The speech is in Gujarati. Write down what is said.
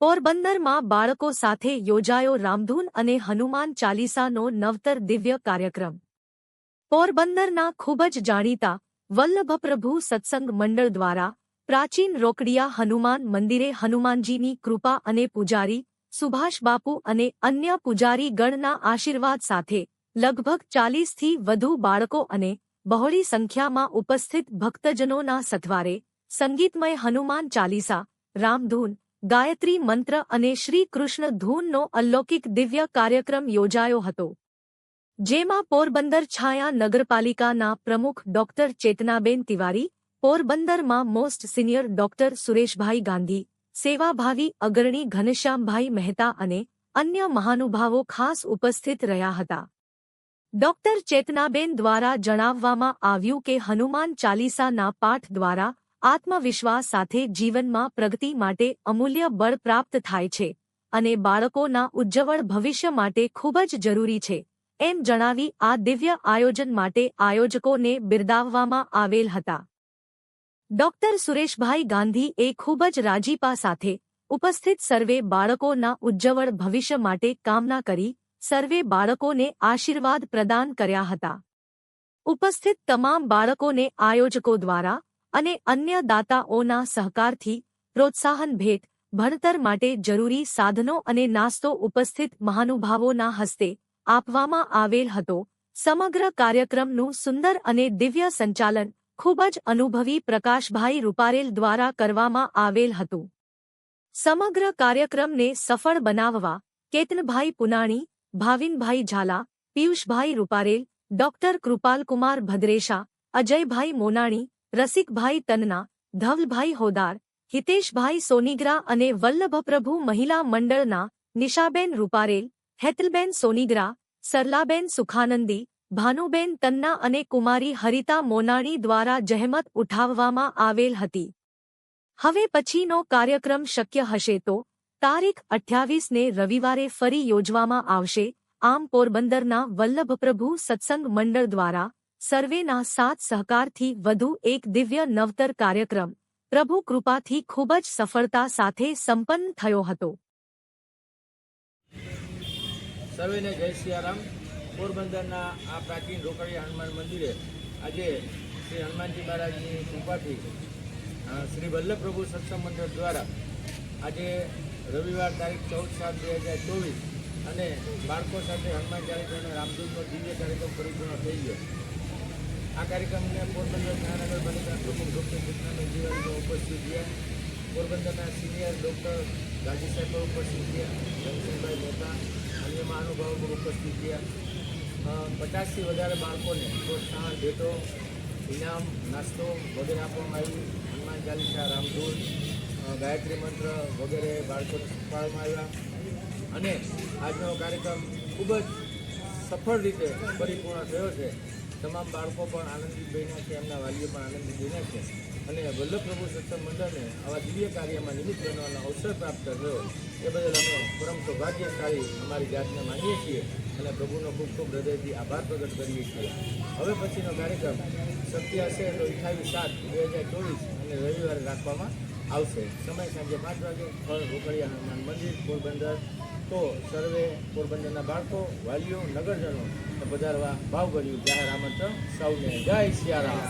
પોરબંદરમાં બાળકો સાથે યોજાયો રામધૂન અને હનુમાન ચાલીસાનો નવતર દિવ્ય કાર્યક્રમ। પોરબંદરના ખૂબ જ જાણીતા વલ્લભપ્રભુ સત્સંગ મંડળ દ્વારા પ્રાચીન રોકડિયા હનુમાન મંદિરે હનુમાનજીની કૃપા અને પૂજારી સુભાષ બાપુ અને અન્ય પૂજારી ગણના આશીર્વાદ સાથે લગભગ 40થી વધુ બાળકો અને બહોળી સંખ્યામાં ઉપસ્થિત ભક્તજનોના સથવારે સંગીતમય હનુમાન ચાલીસા, રામધૂન, ગાયત્રી મંત્ર અને શ્રી કૃષ્ણ ધૂનનો અલૌકિક દિવ્ય કાર્યક્રમ યોજાયો હતો, જેમાં પોરબંદર છાયા નગરપાલિકાના પ્રમુખ ડોક્ટર ચેતનાબેન તિવારી, પોરબંદરમાં most senior doctor Sureshbhai Gandhi, સેવાભાવી અગ્રણી ઘનશ્યામભાઈ મહેતા અને અન્ય મહાનુભાવો ખાસ ઉપસ્થિત રહ્યા હતા। ડોક્ટર ચેતનાબેન દ્વારા જણાવવામાં આવ્યું કે હનુમાન ચાલીસાના પાઠ દ્વારા આત્મવિશ્વાસ સાથે જીવનમાં પ્રગતિ માટે અમૂલ્ય બળ પ્રાપ્ત થાય છે અને બાળકોના ઉજ્જવળ ભવિષ્ય માટે ખૂબ જ જરૂરી છે, એમ જણાવી આ દિવ્ય આયોજન માટે આયોજકોને બિરદાવવામાં આવેલ હતા। ડોક્ટર સુરેશભાઈ ગાંધીએ ખૂબ જ રાજીપા સાથે ઉપસ્થિત સર્વે બાળકોના ઉજ્જવળ ભવિષ્ય માટે કામના કરી સર્વે બાળકોને આશીર્વાદ પ્રદાન કર્યા હતા। ઉપસ્થિત તમામ બાળકોને આયોજકો દ્વારા અને અન્ય દાતાઓના સહકારથી પ્રોત્સાહન ભેટ, ભણતર માટે જરૂરી સાધનો અને નાસ્તો ઉપસ્થિત મહાનુભાવોના હસ્તે આપવામાં આવેલ હતો। સમગ્ર કાર્યક્રમનું સુંદર અને દિવ્ય સંચાલન ખૂબ જ અનુભવી પ્રકાશભાઈ રૂપારેલ દ્વારા કરવામાં આવેલ હતું। સમગ્ર કાર્યક્રમને સફળ બનાવવા કેતનભાઈ પુનાણી, ભાવિનભાઈ ઝાલા, પિયુષભાઈ રૂપારેલ, ડોક્ટર કૃપાલકુમાર ભદ્રેશા, અજયભાઈ મોનાણી, રસિકભાઈ તન્ના, ધવલભાઈ હોદાર, હિતેશભાઈ સોનીગ્રા અને વલ્લભપ્રભુ મહિલા મંડળના નિશાબેન રૂપારેલ, હેતલબેન સોનીગ્રા, સરલાબેન સુખાનંદી, ભાનુબેન તન્ના અને કુમારી હરિતા મોનાણી દ્વારા જહેમત ઉઠાવવામાં આવેલ હતી। હવે પછીનો કાર્યક્રમ શક્ય હશે તો તારીખ 28ને રવિવારે ફરી યોજવામાં આવશે। આમ પોરબંદરના વલ્લભપ્રભુ સત્સંગ મંડળ દ્વારા સર્વેના સાથ સહકારથી વધુ એક દિવ્ય નવતર કાર્યક્રમ પ્રભુ કૃપાથી ખૂબ જ સફળતા સાથે સંપન્ન થયો હતો। સર્વેને જય સિયારામ। પોરબંદરના આ પ્રાચીન રોકડિયા હનુમાન મંદિરે આજે શ્રી હનુમાનજી મહારાજની કૃપાથી શ્રી વલ્લભપ્રભુ સત્સંગ મંડળ દ્વારા આજે રવિવાર તારીખ 14/7/2024 અને બાળકો સાથે હનુમાન ચાલીસા અને રામધૂનનો દિવ્ય કાર્યક્રમ પરિપૂર્ણ થઈ ગયો। આ કાર્યક્રમને પોરબંદર મહાનગરપાલિકા પ્રમુખ ડોક્ટર ચેતનાબેન તિવારીનો ઉપસ્થિત રહ્યા, પોરબંદરના સિનિયર ડોક્ટર ગાંધી સાહેબ ઉપસ્થિત રહ્યા, ઘનશ્યામભાઈ મહેતા, અન્ય મહાનુભાવો પણ ઉપસ્થિત રહ્યા। 50થી વધારે બાળકોને પ્રોત્સાહન ભેટો, ઇનામ, નાસ્તો વગેરે આપવામાં આવ્યું। હનુમાન ચાલીસા, રામધૂન, ગાયત્રી મંત્ર વગેરે બાળકોને શીખવાડવામાં આવ્યા અને આજનો કાર્યક્રમ ખૂબ જ સફળ રીતે પરિપૂર્ણ થયો છે। તમામ બાળકો પણ આનંદિત બન્યા છે, એમના વાલીઓ પણ આનંદિત બન્યા છે અને વલ્લભપ્રભુ સત્સંગ મંડળને આવા દિવ્ય કાર્યમાં નિમિત્ત બનવાનો અવસર પ્રાપ્ત થયો એ બદલ અમે પરમ સૌભાગ્યશાળી અમારી જાતને માનીએ છીએ અને પ્રભુનો ખૂબ ખૂબ હૃદયથી આભાર પ્રગટ કરીએ છીએ। હવે પછીનો કાર્યક્રમ શક્ય હશે તો 28/7/2024 અને રવિવારે રાખવામાં આવશે। સમય સાંજે 5 વાગે, ફળ રોકડિયા હનુમાન મંદિર, પોરબંદર। તો સર્વે પોરબંદરના બાળકો, વાલીઓ, નગરજનો પધારવા ભાવભર્યું જાહેર આમંત્રણ સૌને। જય સિયારામ।